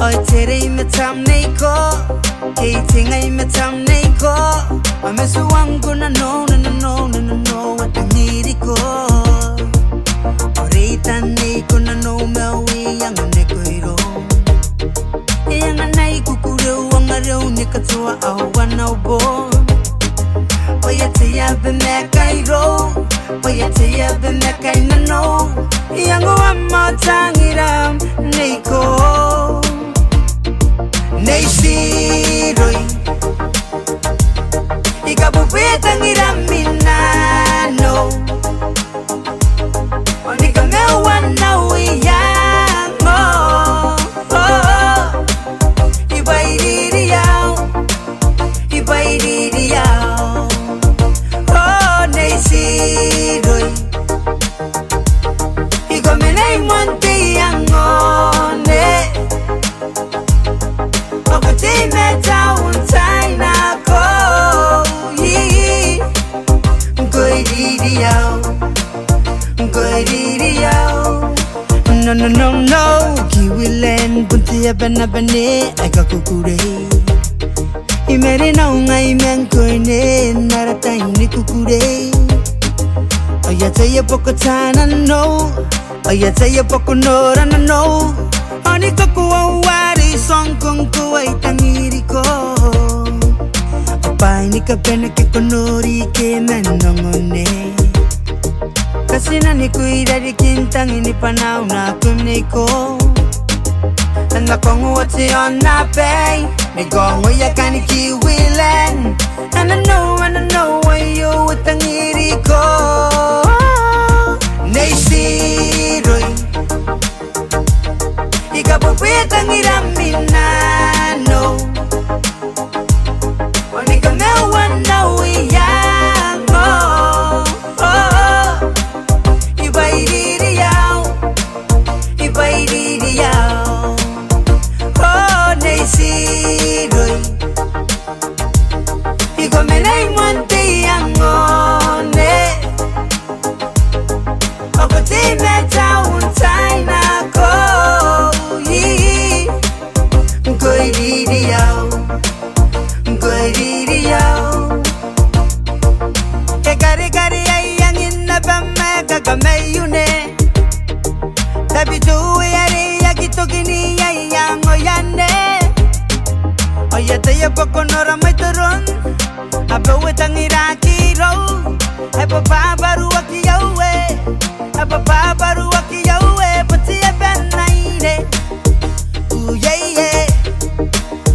Oi tere me tam nei ko, kei tingai me tam nei ko. Ame suwangu na no na no na no watangiri ko. Orita nei ko na no mewi yang ne koiro. Yang anai kukure wangareu ne katua awan au bo. Oya te ya be me kairo, oya te ya be me kai na no. Yang o amma tangiram nei ko. Nei Tiiroi Ikabupita ngiraminano Onika mewana uyango Ibairiri yao Oh, Nei Tiiroi Ikomenei monte yangone Okotina taun taina ko Goiriao No no no no Kiwilen buntia bana bane Aga kukure Imeri na unga imen koine Narata ini kukure Oya taya poko tana no Oya taya poko nora na no Oni kukuwa wari song kong kuwa itangiri ko Opa ini kapena ke konori ke menongone Kasina ni kuida di kintang ini panau na kumne ko Nanga kongu wati on na pay Ni gongo ya kani kiwilen And I know why you utangiri ko Nei Tiiroi Ikabupita ngiraminano Onika mewana uyango Ibairiri yao Oh, Nei Tiiroi Ikomenei monte yangone Okotina taun taina ko Goiriao Kekari ay ang inabama kagameyune Tabi tuwe ari yakito gini ay ang oyane Oya tayo poko nora may turon Abawit ang irakiro Eba babaru akiyawe Eba babaru akiyawe Pati eba naine yeah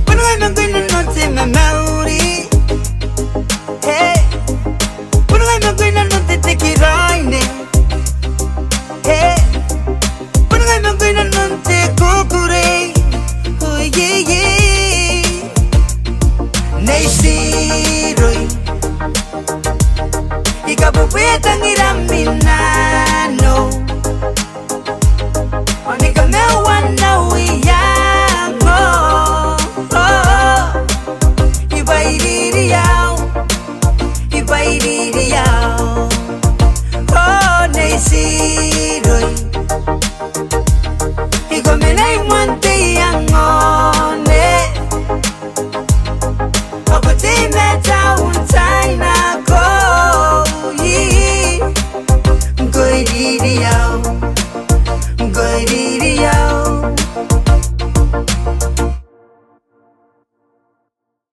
When I'm going to not in my memory Hey When I'm going to not take it right Hey When I'm going to not take kukure Oh yeah Nei Tiiroi Ikabupita ngiramin